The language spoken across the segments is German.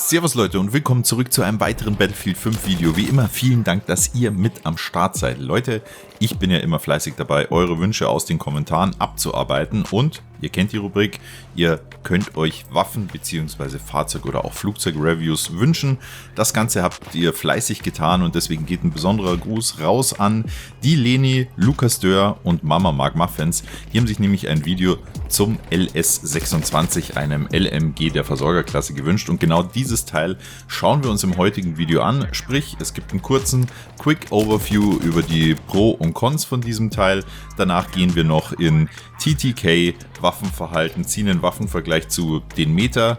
Servus Leute und willkommen zurück zu einem weiteren Battlefield 5 Video. Wie immer vielen Dank, dass ihr mit am Start seid. Leute, ich bin ja immer fleißig dabei, eure Wünsche aus den Kommentaren abzuarbeiten und ihr kennt die Rubrik, ihr könnt euch Waffen bzw. Fahrzeug- oder auch Flugzeug-Reviews wünschen. Das Ganze habt ihr fleißig getan und deswegen geht ein besonderer Gruß raus an die Leni, Lukas Dörr und Mama Mark Muffins. Die haben sich nämlich ein Video zum LS26, einem LMG der Versorgerklasse, gewünscht und genau dieses Teil schauen wir uns im heutigen Video an. Sprich, es gibt einen kurzen Quick Overview über die Pro und Cons von diesem Teil. Danach gehen wir noch in TTK, Waffenverhalten, ziehen den Waffenvergleich zu den Meta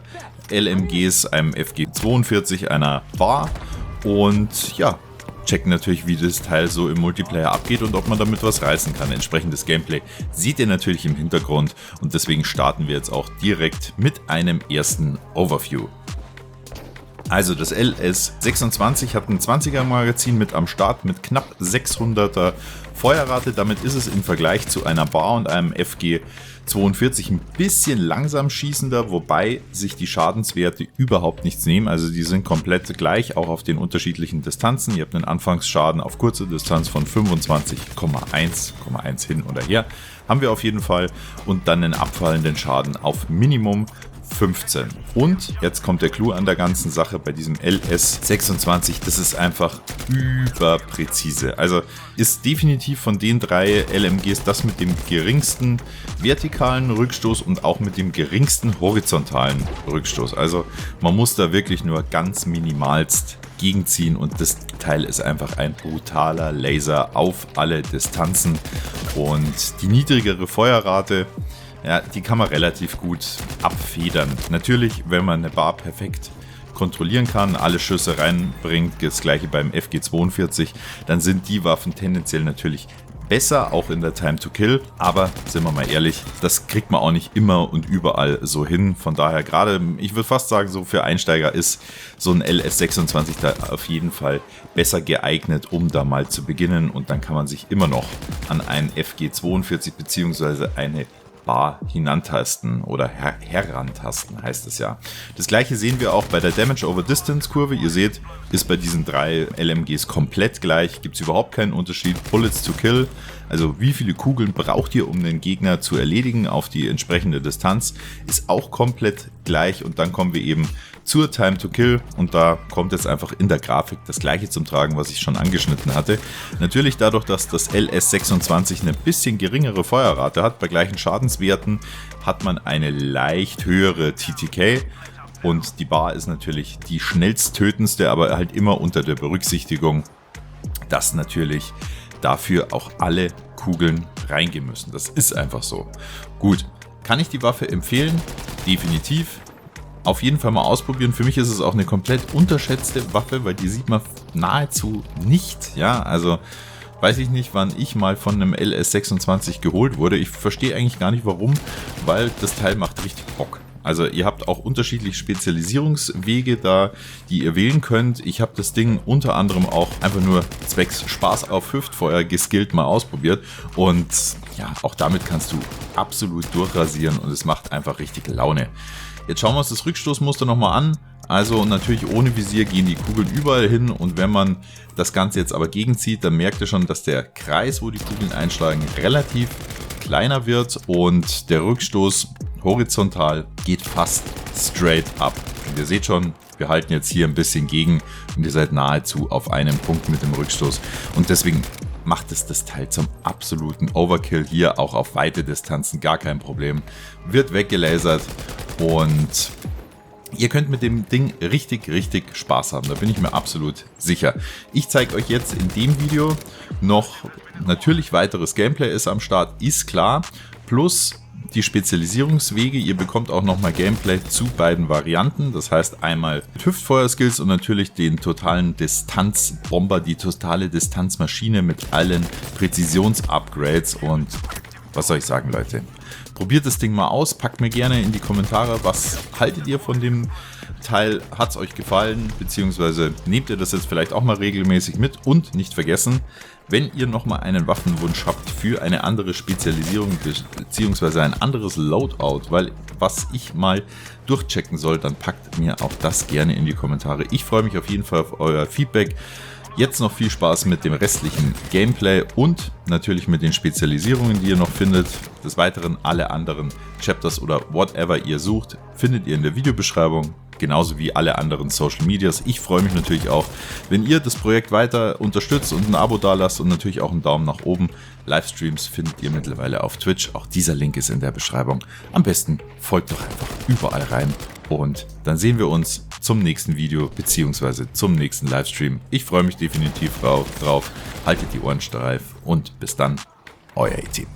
LMGs, einem FG42, einer Bar und ja, checken natürlich, wie das Teil so im Multiplayer abgeht und ob man damit was reißen kann. Entsprechendes Gameplay seht ihr natürlich im Hintergrund und deswegen starten wir jetzt auch direkt mit einem ersten Overview. Also das LS26 hat ein 20er Magazin mit am Start mit knapp 600er Feuerrate. Damit ist es im Vergleich zu einer Bar und einem FG42 ein bisschen langsam schießender, wobei sich die Schadenswerte überhaupt nichts nehmen. Also die sind komplett gleich, auch auf den unterschiedlichen Distanzen. Ihr habt einen Anfangsschaden auf kurze Distanz von 25,1 hin oder her. Haben wir auf jeden Fall. Und dann einen abfallenden Schaden auf Minimum 15. Und jetzt kommt der Clou an der ganzen Sache bei diesem LS26, das ist einfach überpräzise. Also ist definitiv von den drei LMGs das mit dem geringsten vertikalen Rückstoß und auch mit dem geringsten horizontalen Rückstoß. Also man muss da wirklich nur ganz minimalst gegenziehen und das Teil ist einfach ein brutaler Laser auf alle Distanzen und die niedrigere Feuerrate, ja, die kann man relativ gut abfedern. Natürlich, wenn man eine Bar perfekt kontrollieren kann, alle Schüsse reinbringt, das gleiche beim FG42, dann sind die Waffen tendenziell natürlich besser, auch in der Time to Kill. Aber sind wir mal ehrlich, das kriegt man auch nicht immer und überall so hin. Von daher gerade, ich würde fast sagen, so für Einsteiger ist so ein LS26 da auf jeden Fall besser geeignet, um da mal zu beginnen. Und dann kann man sich immer noch an einen FG42 bzw. eine Bar hinantasten oder herantasten heißt es ja. Das gleiche sehen wir auch bei der Damage over Distance Kurve. Ihr seht, ist bei diesen drei LMGs komplett gleich, gibt es überhaupt keinen Unterschied. Bullets to kill, also wie viele Kugeln braucht ihr, um den Gegner zu erledigen auf die entsprechende Distanz, ist auch komplett gleich und dann kommen wir eben zur Time to Kill und da kommt jetzt einfach in der Grafik das gleiche zum Tragen, was ich schon angeschnitten hatte. Natürlich dadurch, dass das LS26 eine bisschen geringere Feuerrate hat, bei gleichen Schadenswerten hat man eine leicht höhere TTK und die Bar ist natürlich die schnellst tötendste, aber halt immer unter der Berücksichtigung, dass natürlich dafür auch alle Kugeln reingehen müssen. Das ist einfach so. Gut, kann ich die Waffe empfehlen? Definitiv. Auf jeden Fall mal ausprobieren. Für mich ist es auch eine komplett unterschätzte Waffe, weil die sieht man nahezu nicht. Ja, also weiß ich nicht, wann ich mal von einem LS26 geholt wurde. Ich verstehe eigentlich gar nicht warum, weil das Teil macht richtig Bock. Also ihr habt auch unterschiedliche Spezialisierungswege da, die ihr wählen könnt. Ich habe das Ding unter anderem auch einfach nur zwecks Spaß auf Hüftfeuer geskillt mal ausprobiert. Und ja, auch damit kannst du absolut durchrasieren und es macht einfach richtig Laune. Jetzt schauen wir uns das Rückstoßmuster nochmal an. Also natürlich ohne Visier gehen die Kugeln überall hin und wenn man das Ganze jetzt aber gegenzieht, dann merkt ihr schon, dass der Kreis, wo die Kugeln einschlagen, relativ kleiner wird und der Rückstoß horizontal geht fast straight up. Und ihr seht schon, wir halten jetzt hier ein bisschen gegen und ihr seid nahezu auf einem Punkt mit dem Rückstoß und deswegen macht es das Teil zum absoluten Overkill. Hier auch auf weite Distanzen gar kein Problem. Wird weggelasert und ihr könnt mit dem Ding richtig Spaß haben. Da bin ich mir absolut sicher. Ich zeige euch jetzt in dem Video noch natürlich weiteres Gameplay ist am Start, ist klar. Plus die Spezialisierungswege. Ihr bekommt auch nochmal Gameplay zu beiden Varianten. Das heißt einmal Hüftfeuer-Skills und natürlich den totalen Distanzbomber, die totale Distanzmaschine mit allen Präzisions-Upgrades. Und was soll ich sagen, Leute? probiert das Ding mal aus, packt mir gerne in die Kommentare, was haltet ihr von dem Teil, hat es euch gefallen, beziehungsweise nehmt ihr das jetzt vielleicht auch mal regelmäßig mit und nicht vergessen, wenn ihr nochmal einen Waffenwunsch habt für eine andere Spezialisierung beziehungsweise ein anderes Loadout, weil was ich mal durchchecken soll, dann packt mir auch das gerne in die Kommentare. Ich freue mich auf jeden Fall auf euer Feedback. Jetzt noch viel Spaß mit dem restlichen Gameplay und natürlich mit den Spezialisierungen, die ihr noch findet. Des Weiteren alle anderen Chapters oder whatever ihr sucht, findet ihr in der Videobeschreibung. Genauso wie alle anderen Social Medias. Ich freue mich natürlich auch, wenn ihr das Projekt weiter unterstützt und ein Abo dalasst und natürlich auch einen Daumen nach oben. Livestreams findet ihr mittlerweile auf Twitch. Auch dieser Link ist in der Beschreibung. Am besten folgt doch einfach überall rein. Und dann sehen wir uns zum nächsten Video bzw. zum nächsten Livestream. Ich freue mich definitiv drauf. Haltet die Ohren steif und bis dann, euer A-Team.